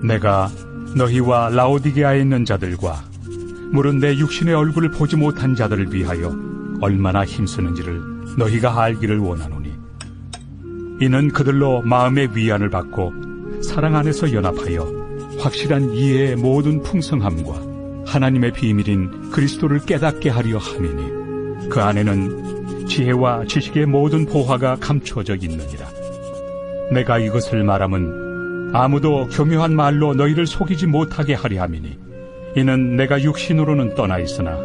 내가 너희와 라오디게아에 있는 자들과 물은 내 육신의 얼굴을 보지 못한 자들을 위하여 얼마나 힘쓰는지를 너희가 알기를 원하노니, 이는 그들로 마음의 위안을 받고 사랑 안에서 연합하여 확실한 이해의 모든 풍성함과 하나님의 비밀인 그리스도를 깨닫게 하려 함이니, 그 안에는 지혜와 지식의 모든 보화가 감추어져 있느니라. 내가 이것을 말함은 아무도 교묘한 말로 너희를 속이지 못하게 하려 함이니, 이는 내가 육신으로는 떠나 있으나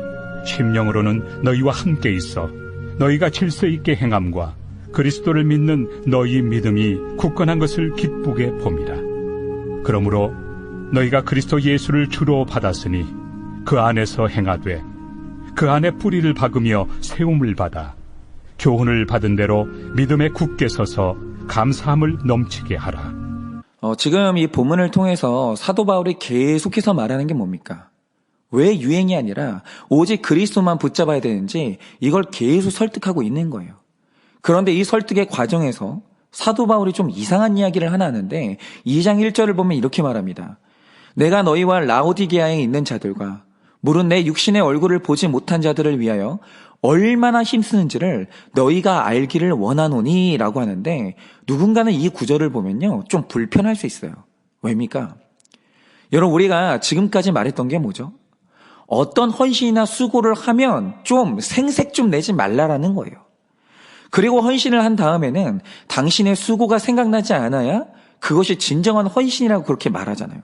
심령으로는 너희와 함께 있어 너희가 질서 있게 행함과 그리스도를 믿는 너희 믿음이 굳건한 것을 기쁘게 봄이라. 그러므로 너희가 그리스도 예수를 주로 받았으니 그 안에서 행하되 그 안에 뿌리를 박으며 세움을 받아 교훈을 받은 대로 믿음에 굳게 서서 감사함을 넘치게 하라. 지금 이 본문을 통해서 사도 바울이 계속해서 말하는 게 뭡니까? 왜 유행이 아니라 오직 그리스도만 붙잡아야 되는지 이걸 계속 설득하고 있는 거예요. 그런데 이 설득의 과정에서 사도 바울이 좀 이상한 이야기를 하나 하는데 2장 1절을 보면 이렇게 말합니다. 내가 너희와 라오디게아에 있는 자들과 물은 내 육신의 얼굴을 보지 못한 자들을 위하여 얼마나 힘쓰는지를 너희가 알기를 원하노니 라고 하는데, 누군가는 이 구절을 보면요 좀 불편할 수 있어요. 왜입니까? 여러분, 우리가 지금까지 말했던 게 뭐죠? 어떤 헌신이나 수고를 하면 좀 생색 좀 내지 말라라는 거예요. 그리고 헌신을 한 다음에는 당신의 수고가 생각나지 않아야 그것이 진정한 헌신이라고 그렇게 말하잖아요.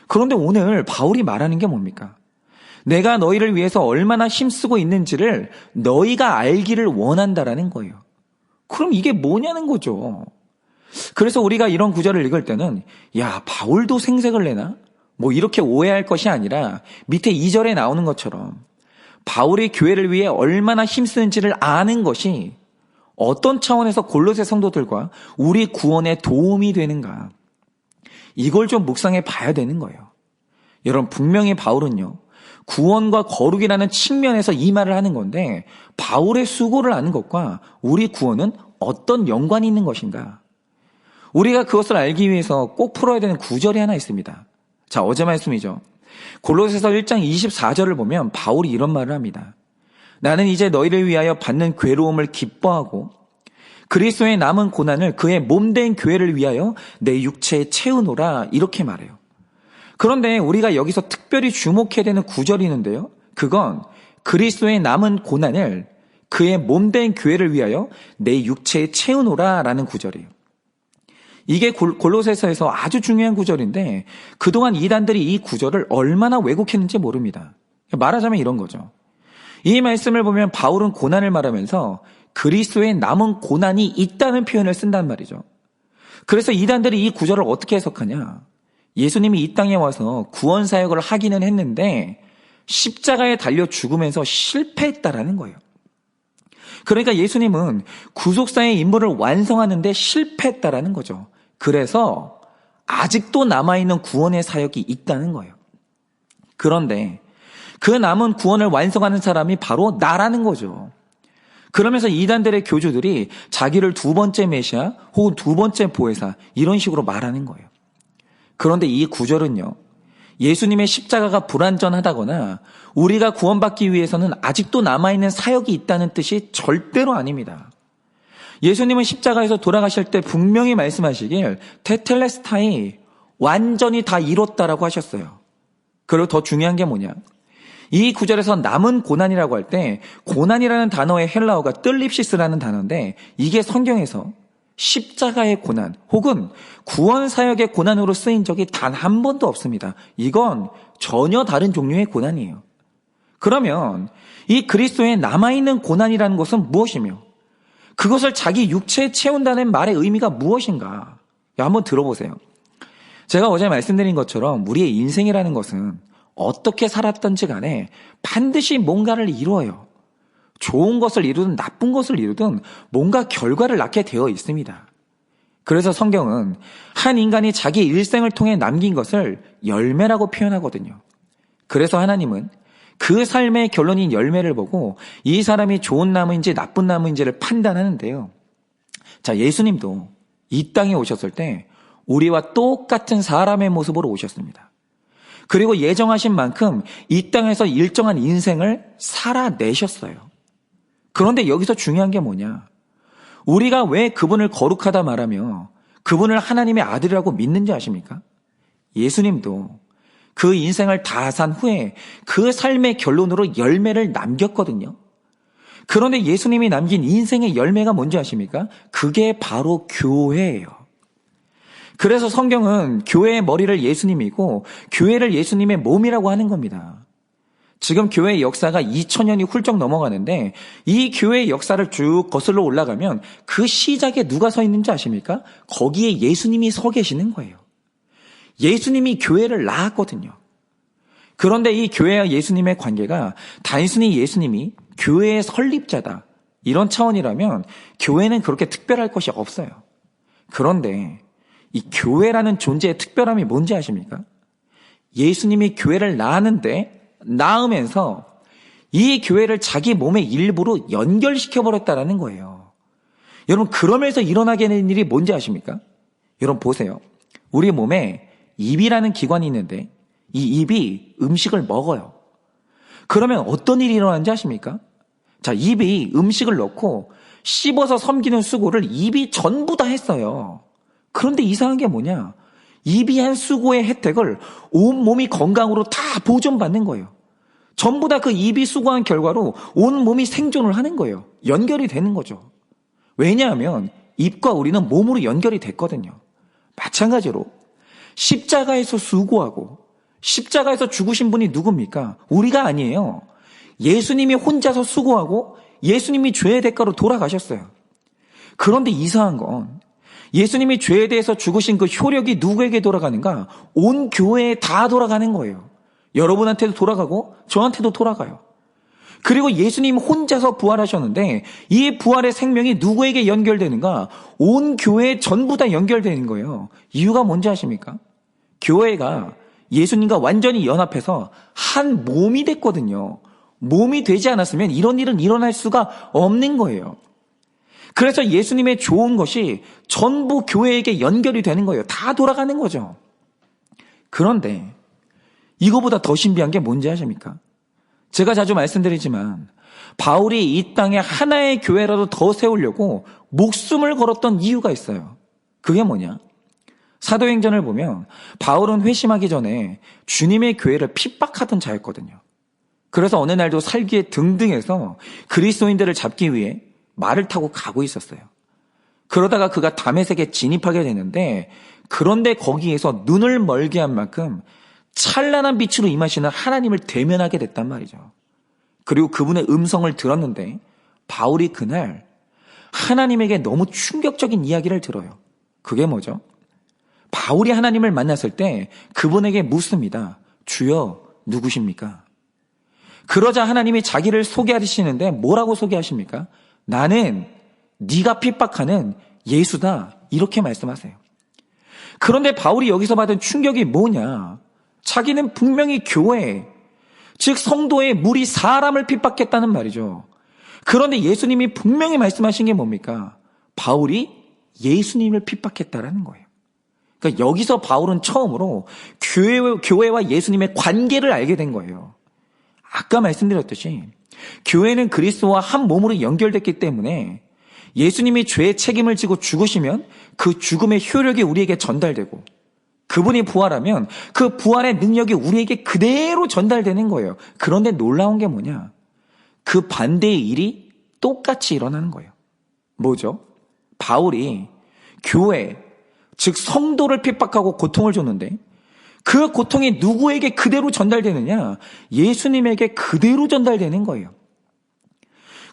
그런데 오늘 바울이 말하는 게 뭡니까? 내가 너희를 위해서 얼마나 힘쓰고 있는지를 너희가 알기를 원한다라는 거예요. 그럼 이게 뭐냐는 거죠. 그래서 우리가 이런 구절을 읽을 때는 야, 바울도 생색을 내나? 뭐 이렇게 오해할 것이 아니라 밑에 2절에 나오는 것처럼 바울이 교회를 위해 얼마나 힘쓰는지를 아는 것이 어떤 차원에서 골로새 성도들과 우리 구원에 도움이 되는가, 이걸 좀 묵상해 봐야 되는 거예요. 여러분, 분명히 바울은요 구원과 거룩이라는 측면에서 이 말을 하는 건데, 바울의 수고를 아는 것과 우리 구원은 어떤 연관이 있는 것인가? 우리가 그것을 알기 위해서 꼭 풀어야 되는 구절이 하나 있습니다. 자, 어제 말씀이죠. 골로새서 1장 24절을 보면 바울이 이런 말을 합니다. 나는 이제 너희를 위하여 받는 괴로움을 기뻐하고 그리스도의 남은 고난을 그의 몸된 교회를 위하여 내 육체에 채우노라, 이렇게 말해요. 그런데 우리가 여기서 특별히 주목해야 되는 구절이 있는데요, 그건 그리스도의 남은 고난을 그의 몸된 교회를 위하여 내 육체에 채우노라 라는 구절이에요. 이게 골로새서에서 아주 중요한 구절인데 그동안 이단들이 이 구절을 얼마나 왜곡했는지 모릅니다. 말하자면 이런 거죠. 이 말씀을 보면 바울은 고난을 말하면서 그리스도의 남은 고난이 있다는 표현을 쓴단 말이죠. 그래서 이단들이 이 구절을 어떻게 해석하냐? 예수님이 이 땅에 와서 구원 사역을 하기는 했는데 십자가에 달려 죽으면서 실패했다라는 거예요. 그러니까 예수님은 구속사의 임무를 완성하는데 실패했다라는 거죠. 그래서 아직도 남아있는 구원의 사역이 있다는 거예요. 그런데 그 남은 구원을 완성하는 사람이 바로 나라는 거죠. 그러면서 이단들의 교주들이 자기를 두 번째 메시아 혹은 두 번째 보혜사 이런 식으로 말하는 거예요. 그런데 이 구절은요, 예수님의 십자가가 불완전하다거나 우리가 구원받기 위해서는 아직도 남아있는 사역이 있다는 뜻이 절대로 아닙니다. 예수님은 십자가에서 돌아가실 때 분명히 말씀하시길 테텔레스타이, 완전히 다 이뤘다라고 하셨어요. 그리고 더 중요한 게 뭐냐, 이 구절에서 남은 고난이라고 할 때 고난이라는 단어의 헬라어가 뜰립시스라는 단어인데, 이게 성경에서 십자가의 고난 혹은 구원 사역의 고난으로 쓰인 적이 단 한 번도 없습니다. 이건 전혀 다른 종류의 고난이에요. 그러면 이 그리스도의 남아있는 고난이라는 것은 무엇이며 그것을 자기 육체에 채운다는 말의 의미가 무엇인가? 한번 들어보세요. 제가 어제 말씀드린 것처럼 우리의 인생이라는 것은 어떻게 살았던지 간에 반드시 뭔가를 이루어요. 좋은 것을 이루든 나쁜 것을 이루든 뭔가 결과를 낳게 되어 있습니다. 그래서 성경은 한 인간이 자기 일생을 통해 남긴 것을 열매라고 표현하거든요. 그래서 하나님은 그 삶의 결론인 열매를 보고 이 사람이 좋은 나무인지 나쁜 나무인지를 판단하는데요. 자, 예수님도 이 땅에 오셨을 때 우리와 똑같은 사람의 모습으로 오셨습니다. 그리고 예정하신 만큼 이 땅에서 일정한 인생을 살아내셨어요. 그런데 여기서 중요한 게 뭐냐? 우리가 왜 그분을 거룩하다 말하며 그분을 하나님의 아들이라고 믿는지 아십니까? 예수님도 그 인생을 다 산 후에 그 삶의 결론으로 열매를 남겼거든요. 그런데 예수님이 남긴 인생의 열매가 뭔지 아십니까? 그게 바로 교회예요. 그래서 성경은 교회의 머리를 예수님이고 교회를 예수님의 몸이라고 하는 겁니다. 지금 교회의 역사가 2000년이 훌쩍 넘어가는데 이 교회의 역사를 쭉 거슬러 올라가면 그 시작에 누가 서 있는지 아십니까? 거기에 예수님이 서 계시는 거예요. 예수님이 교회를 낳았거든요. 그런데 이 교회와 예수님의 관계가 단순히 예수님이 교회의 설립자다 이런 차원이라면 교회는 그렇게 특별할 것이 없어요. 그런데 이 교회라는 존재의 특별함이 뭔지 아십니까? 예수님이 교회를 낳으면서 이 교회를 자기 몸의 일부로 연결시켜버렸다는 거예요. 여러분, 그러면서 일어나게 된 일이 뭔지 아십니까? 여러분 보세요. 우리 몸에 입이라는 기관이 있는데 이 입이 음식을 먹어요. 그러면 어떤 일이 일어나는지 아십니까? 자, 입이 음식을 넣고 씹어서 섬기는 수고를 입이 전부 다 했어요. 그런데 이상한 게 뭐냐? 입이 한 수고의 혜택을 온 몸이 건강으로 다 보존받는 거예요. 전부 다 그 입이 수고한 결과로 온 몸이 생존을 하는 거예요. 연결이 되는 거죠. 왜냐하면 입과 우리는 몸으로 연결이 됐거든요. 마찬가지로 십자가에서 수고하고 십자가에서 죽으신 분이 누굽니까? 우리가 아니에요. 예수님이 혼자서 수고하고 예수님이 죄의 대가로 돌아가셨어요. 그런데 이상한 건 예수님이 죄에 대해서 죽으신 그 효력이 누구에게 돌아가는가? 온 교회에 다 돌아가는 거예요. 여러분한테도 돌아가고 저한테도 돌아가요. 그리고 예수님 혼자서 부활하셨는데 이 부활의 생명이 누구에게 연결되는가? 온 교회에 전부 다 연결되는 거예요. 이유가 뭔지 아십니까? 교회가 예수님과 완전히 연합해서 한 몸이 됐거든요. 몸이 되지 않았으면 이런 일은 일어날 수가 없는 거예요. 그래서 예수님의 좋은 것이 전부 교회에게 연결이 되는 거예요. 다 돌아가는 거죠. 그런데 이거보다 더 신비한 게 뭔지 아십니까? 제가 자주 말씀드리지만 바울이 이 땅에 하나의 교회라도 더 세우려고 목숨을 걸었던 이유가 있어요. 그게 뭐냐? 사도행전을 보면 바울은 회심하기 전에 주님의 교회를 핍박하던 자였거든요. 그래서 어느 날도 살기에 등등해서 그리스도인들을 잡기 위해 말을 타고 가고 있었어요. 그러다가 그가 다메섹에 진입하게 되는데 그런데 거기에서 눈을 멀게 한 만큼 찬란한 빛으로 임하시는 하나님을 대면하게 됐단 말이죠. 그리고 그분의 음성을 들었는데 바울이 그날 하나님에게 너무 충격적인 이야기를 들어요. 그게 뭐죠? 바울이 하나님을 만났을 때 그분에게 묻습니다. 주여 누구십니까? 그러자 하나님이 자기를 소개하시는데 뭐라고 소개하십니까? 나는 네가 핍박하는 예수다 이렇게 말씀하세요. 그런데 바울이 여기서 받은 충격이 뭐냐? 자기는 분명히 교회, 즉 성도의 무리 사람을 핍박했다는 말이죠. 그런데 예수님이 분명히 말씀하신 게 뭡니까? 바울이 예수님을 핍박했다라는 거예요. 그러니까 여기서 바울은 처음으로 교회와 예수님의 관계를 알게 된 거예요. 아까 말씀드렸듯이 교회는 그리스도와 한 몸으로 연결됐기 때문에 예수님이 죄의 책임을 지고 죽으시면 그 죽음의 효력이 우리에게 전달되고 그분이 부활하면 그 부활의 능력이 우리에게 그대로 전달되는 거예요. 그런데 놀라운 게 뭐냐? 그 반대의 일이 똑같이 일어나는 거예요. 뭐죠? 바울이 교회, 즉 성도를 핍박하고 고통을 줬는데 그 고통이 누구에게 그대로 전달되느냐? 예수님에게 그대로 전달되는 거예요.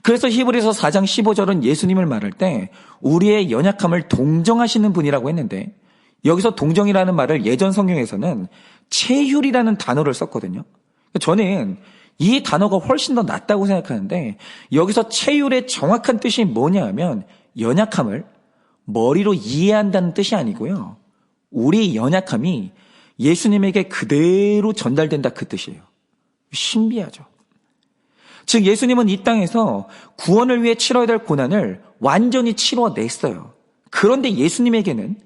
그래서 히브리서 4장 15절은 예수님을 말할 때 우리의 연약함을 동정하시는 분이라고 했는데 여기서 동정이라는 말을 예전 성경에서는 체휼이라는 단어를 썼거든요. 저는 이 단어가 훨씬 더 낫다고 생각하는데 여기서 체휼의 정확한 뜻이 뭐냐 하면 연약함을 머리로 이해한다는 뜻이 아니고요. 우리 연약함이 예수님에게 그대로 전달된다 그 뜻이에요. 신비하죠. 즉 예수님은 이 땅에서 구원을 위해 치러야 될 고난을 완전히 치러냈어요. 그런데 예수님에게는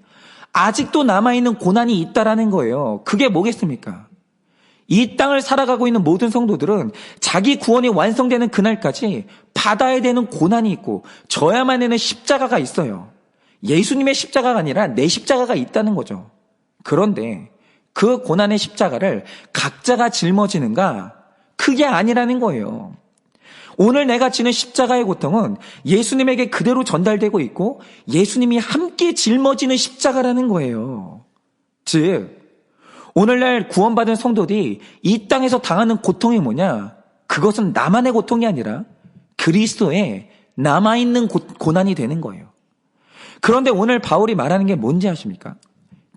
아직도 남아있는 고난이 있다라는 거예요. 그게 뭐겠습니까? 이 땅을 살아가고 있는 모든 성도들은 자기 구원이 완성되는 그날까지 받아야 되는 고난이 있고 져야만 하는 십자가가 있어요. 예수님의 십자가가 아니라 내 십자가가 있다는 거죠. 그런데 그 고난의 십자가를 각자가 짊어지는가? 그게 아니라는 거예요. 오늘 내가 지는 십자가의 고통은 예수님에게 그대로 전달되고 있고 예수님이 함께 짊어지는 십자가라는 거예요. 즉, 오늘날 구원받은 성도들이 이 땅에서 당하는 고통이 뭐냐? 그것은 나만의 고통이 아니라 그리스도의 남아있는 고난이 되는 거예요. 그런데 오늘 바울이 말하는 게 뭔지 아십니까?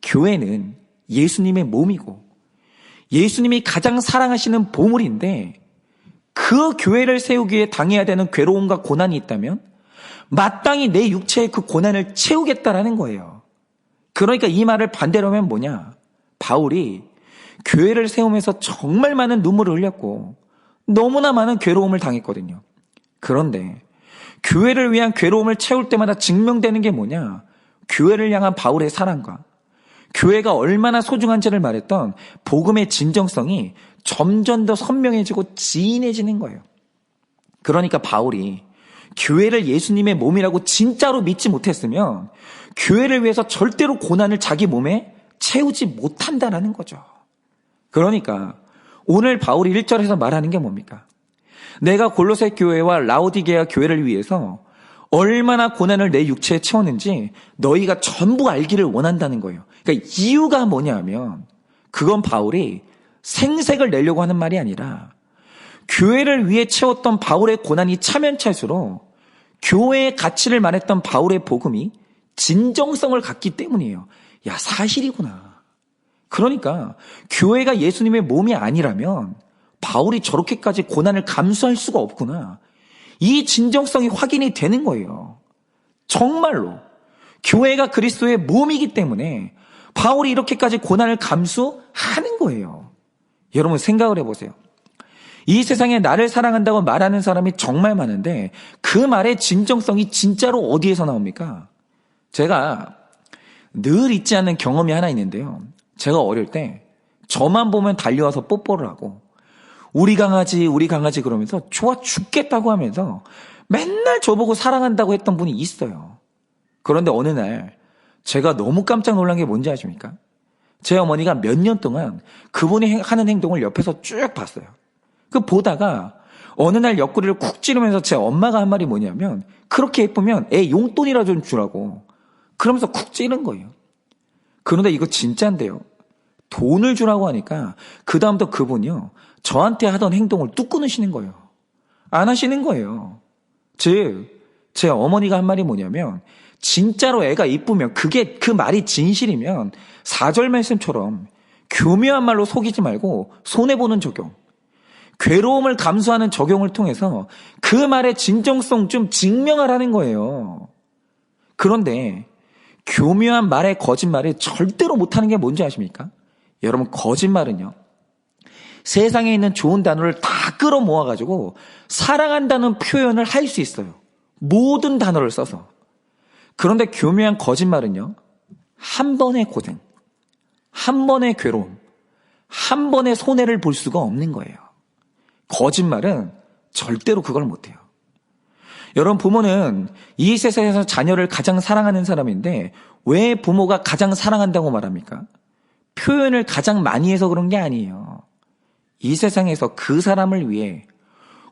교회는 예수님의 몸이고 예수님이 가장 사랑하시는 보물인데 그 교회를 세우기 위해 당해야 되는 괴로움과 고난이 있다면 마땅히 내 육체의 그 고난을 채우겠다라는 거예요. 그러니까 이 말을 반대로 하면 뭐냐? 바울이 교회를 세우면서 정말 많은 눈물을 흘렸고 너무나 많은 괴로움을 당했거든요. 그런데 교회를 위한 괴로움을 채울 때마다 증명되는 게 뭐냐? 교회를 향한 바울의 사랑과 교회가 얼마나 소중한지를 말했던 복음의 진정성이 점점 더 선명해지고 지인해지는 거예요. 그러니까 바울이 교회를 예수님의 몸이라고 진짜로 믿지 못했으면 교회를 위해서 절대로 고난을 자기 몸에 채우지 못한다라는 거죠. 그러니까 오늘 바울이 1절에서 말하는 게 뭡니까? 내가 골로새 교회와 라오디게아 교회를 위해서 얼마나 고난을 내 육체에 채웠는지 너희가 전부 알기를 원한다는 거예요. 그러니까 이유가 뭐냐면 그건 바울이 생색을 내려고 하는 말이 아니라 교회를 위해 채웠던 바울의 고난이 차면찰수록 교회의 가치를 말했던 바울의 복음이 진정성을 갖기 때문이에요. 야, 사실이구나. 그러니까 교회가 예수님의 몸이 아니라면 바울이 저렇게까지 고난을 감수할 수가 없구나. 이 진정성이 확인이 되는 거예요. 정말로 교회가 그리스도의 몸이기 때문에 바울이 이렇게까지 고난을 감수하는 거예요. 여러분 생각을 해보세요. 이 세상에 나를 사랑한다고 말하는 사람이 정말 많은데 그 말의 진정성이 진짜로 어디에서 나옵니까? 제가 늘 잊지 않는 경험이 하나 있는데요. 제가 어릴 때 저만 보면 달려와서 뽀뽀를 하고 우리 강아지 그러면서 좋아 죽겠다고 하면서 맨날 저보고 사랑한다고 했던 분이 있어요. 그런데 어느 날 제가 너무 깜짝 놀란 게 뭔지 아십니까? 제 어머니가 몇 년 동안 그분이 하는 행동을 옆에서 쭉 봤어요. 그 보다가 어느 날 옆구리를 쿡 찌르면서 제 엄마가 한 말이 뭐냐면 그렇게 예쁘면 애 용돈이라 좀 주라고 그러면서 쿡 찌른 거예요. 그런데 이거 진짜인데요. 돈을 주라고 하니까 그 다음부터 그분이요. 저한테 하던 행동을 뚝 끊으시는 거예요. 안 하시는 거예요. 즉, 제 어머니가 한 말이 뭐냐면 진짜로 애가 이쁘면 그게 그 말이 진실이면 4절 말씀처럼 교묘한 말로 속이지 말고 손해보는 적용, 괴로움을 감수하는 적용을 통해서 그 말의 진정성 좀 증명하라는 거예요. 그런데 교묘한 말의 거짓말을 절대로 못하는 게 뭔지 아십니까? 여러분 거짓말은요. 세상에 있는 좋은 단어를 다 끌어모아가지고 사랑한다는 표현을 할 수 있어요. 모든 단어를 써서. 그런데 교묘한 거짓말은요. 한 번의 고생, 한 번의 괴로움, 한 번의 손해를 볼 수가 없는 거예요. 거짓말은 절대로 그걸 못해요. 여러분 부모는 이 세상에서 자녀를 가장 사랑하는 사람인데 왜 부모가 가장 사랑한다고 말합니까? 표현을 가장 많이 해서 그런 게 아니에요. 이 세상에서 그 사람을 위해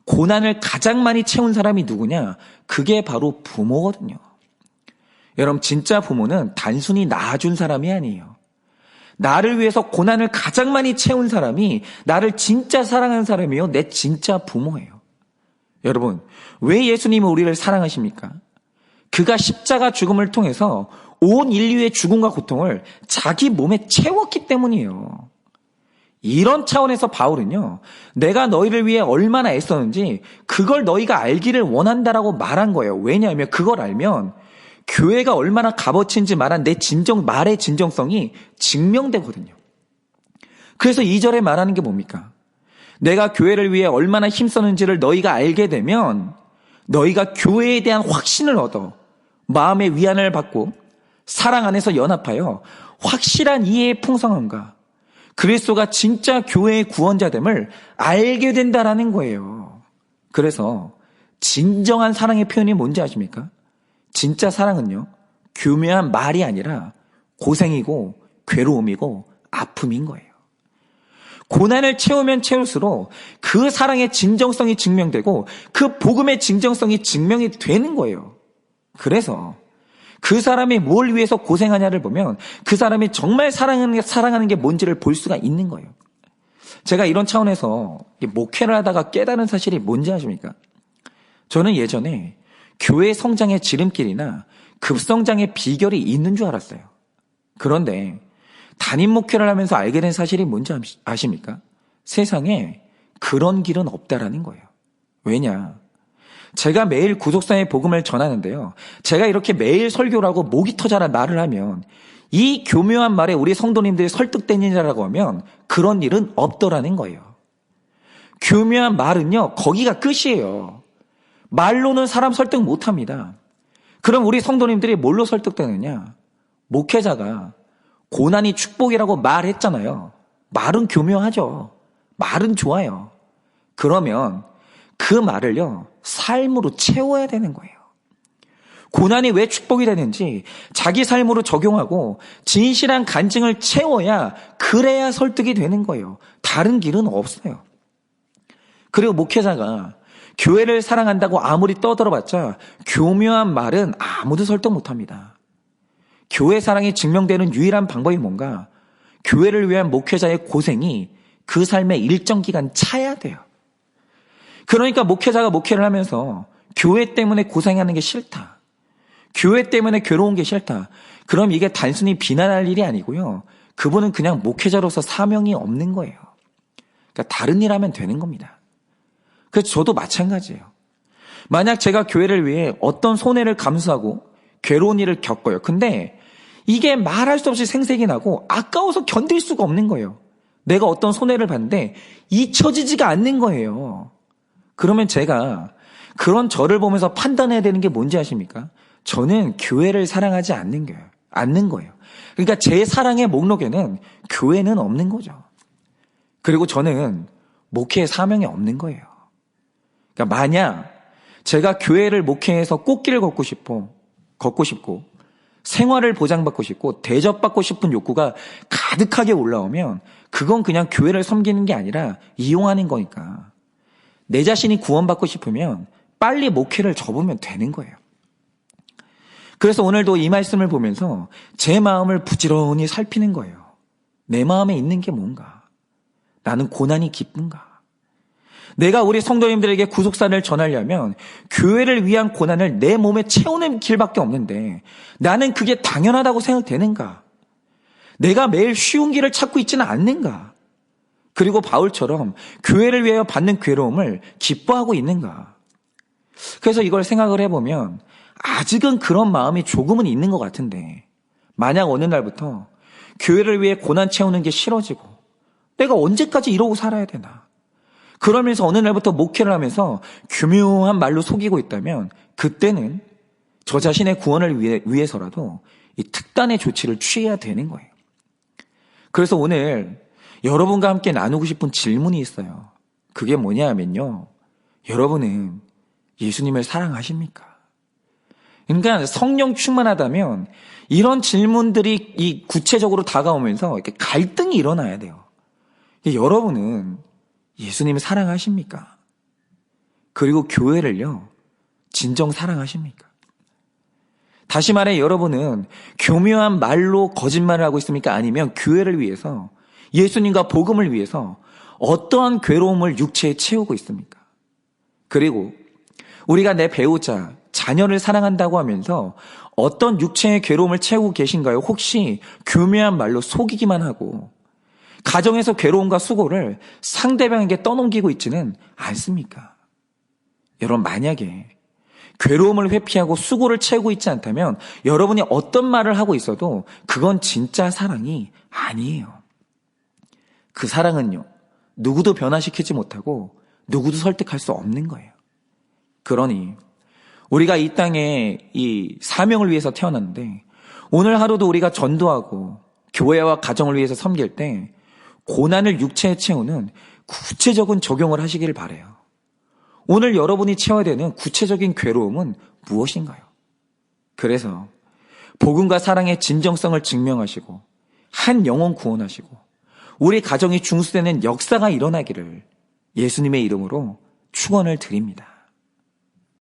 고난을 가장 많이 채운 사람이 누구냐? 그게 바로 부모거든요. 여러분 진짜 부모는 단순히 낳아준 사람이 아니에요. 나를 위해서 고난을 가장 많이 채운 사람이 나를 진짜 사랑하는 사람이요. 내 진짜 부모예요. 여러분 왜 예수님이 우리를 사랑하십니까? 그가 십자가 죽음을 통해서 온 인류의 죽음과 고통을 자기 몸에 채웠기 때문이에요. 이런 차원에서 바울은요. 내가 너희를 위해 얼마나 애썼는지 그걸 너희가 알기를 원한다라고 말한 거예요. 왜냐하면 그걸 알면 교회가 얼마나 값어치인지 말한 내 말의 진정성이 증명되거든요. 그래서 2절에 말하는 게 뭡니까? 내가 교회를 위해 얼마나 힘썼는지를 너희가 알게 되면 너희가 교회에 대한 확신을 얻어 마음의 위안을 받고 사랑 안에서 연합하여 확실한 이해의 풍성함과 그리스도가 진짜 교회의 구원자됨을 알게 된다라는 거예요. 그래서 진정한 사랑의 표현이 뭔지 아십니까? 진짜 사랑은요, 교묘한 말이 아니라 고생이고 괴로움이고 아픔인 거예요. 고난을 채우면 채울수록 그 사랑의 진정성이 증명되고 그 복음의 진정성이 증명이 되는 거예요. 그래서 그 사람이 뭘 위해서 고생하냐를 보면 그 사람이 정말 사랑하는 게 뭔지를 볼 수가 있는 거예요. 제가 이런 차원에서 목회를 하다가 깨달은 사실이 뭔지 아십니까? 저는 예전에 교회 성장의 지름길이나 급성장의 비결이 있는 줄 알았어요. 그런데 담임 목회를 하면서 알게 된 사실이 뭔지 아십니까? 세상에 그런 길은 없다라는 거예요. 왜냐? 제가 매일 구속사의 복음을 전하는데요. 제가 이렇게 매일 설교를 하고 목이 터져라 말을 하면 이 교묘한 말에 우리 성도님들이 설득되느냐라고 하면 그런 일은 없더라는 거예요. 교묘한 말은요, 거기가 끝이에요. 말로는 사람 설득 못합니다. 그럼 우리 성도님들이 뭘로 설득되느냐? 목회자가 고난이 축복이라고 말했잖아요. 말은 교묘하죠. 말은 좋아요. 그러면 그 말을요, 삶으로 채워야 되는 거예요. 고난이 왜 축복이 되는지 자기 삶으로 적용하고 진실한 간증을 채워야, 그래야 설득이 되는 거예요. 다른 길은 없어요. 그리고 목회자가 교회를 사랑한다고 아무리 떠들어봤자 교묘한 말은 아무도 설득 못합니다. 교회 사랑이 증명되는 유일한 방법이 뭔가? 교회를 위한 목회자의 고생이 그 삶의 일정 기간 차야 돼요. 그러니까 목회자가 목회를 하면서 교회 때문에 고생하는 게 싫다, 교회 때문에 괴로운 게 싫다, 그럼 이게 단순히 비난할 일이 아니고요, 그분은 그냥 목회자로서 사명이 없는 거예요. 그러니까 다른 일 하면 되는 겁니다. 그래서 저도 마찬가지예요. 만약 제가 교회를 위해 어떤 손해를 감수하고 괴로운 일을 겪어요. 근데 이게 말할 수 없이 생색이 나고 아까워서 견딜 수가 없는 거예요. 내가 어떤 손해를 봤는데 잊혀지지가 않는 거예요. 그러면 제가 그런 저를 보면서 판단해야 되는 게 뭔지 아십니까? 저는 교회를 사랑하지 않는 거예요. 그러니까 제 사랑의 목록에는 교회는 없는 거죠. 그리고 저는 목회의 사명이 없는 거예요. 그러니까 만약 제가 교회를 목회해서 꽃길을 걷고 싶고 생활을 보장받고 싶고 대접받고 싶은 욕구가 가득하게 올라오면 그건 그냥 교회를 섬기는 게 아니라 이용하는 거니까, 내 자신이 구원받고 싶으면 빨리 목회를 접으면 되는 거예요. 그래서 오늘도 이 말씀을 보면서 제 마음을 부지런히 살피는 거예요. 내 마음에 있는 게 뭔가? 나는 고난이 기쁜가? 내가 우리 성도님들에게 구속사를 전하려면 교회를 위한 고난을 내 몸에 채우는 길밖에 없는데 나는 그게 당연하다고 생각되는가? 내가 매일 쉬운 길을 찾고 있지는 않는가? 그리고 바울처럼 교회를 위하여 받는 괴로움을 기뻐하고 있는가? 그래서 이걸 생각을 해보면 아직은 그런 마음이 조금은 있는 것 같은데, 만약 어느 날부터 교회를 위해 고난 채우는 게 싫어지고 내가 언제까지 이러고 살아야 되나? 그러면서 어느 날부터 목회를 하면서 교묘한 말로 속이고 있다면 그때는 저 자신의 구원을 위해서라도 이 특단의 조치를 취해야 되는 거예요. 그래서 오늘 여러분과 함께 나누고 싶은 질문이 있어요. 그게 뭐냐 하면요, 여러분은 예수님을 사랑하십니까? 그러니까 성령 충만하다면 이런 질문들이 이 구체적으로 다가오면서 이렇게 갈등이 일어나야 돼요. 여러분은 예수님을 사랑하십니까? 그리고 교회를요, 진정 사랑하십니까? 다시 말해, 여러분은 교묘한 말로 거짓말을 하고 있습니까? 아니면 교회를 위해서, 예수님과 복음을 위해서 어떠한 괴로움을 육체에 채우고 있습니까? 그리고 우리가 내 배우자, 자녀를 사랑한다고 하면서 어떤 육체의 괴로움을 채우고 계신가요? 혹시 교묘한 말로 속이기만 하고 가정에서 괴로움과 수고를 상대방에게 떠넘기고 있지는 않습니까? 여러분, 만약에 괴로움을 회피하고 수고를 채우고 있지 않다면 여러분이 어떤 말을 하고 있어도 그건 진짜 사랑이 아니에요. 그 사랑은요, 누구도 변화시키지 못하고 누구도 설득할 수 없는 거예요. 그러니 우리가 이 땅에 이 사명을 위해서 태어났는데 오늘 하루도 우리가 전도하고 교회와 가정을 위해서 섬길 때 고난을 육체에 채우는 구체적인 적용을 하시기를 바라요. 오늘 여러분이 채워야 되는 구체적인 괴로움은 무엇인가요? 그래서 복음과 사랑의 진정성을 증명하시고 한 영혼 구원하시고 우리 가정이 중수되는 역사가 일어나기를 예수님의 이름으로 축원을 드립니다.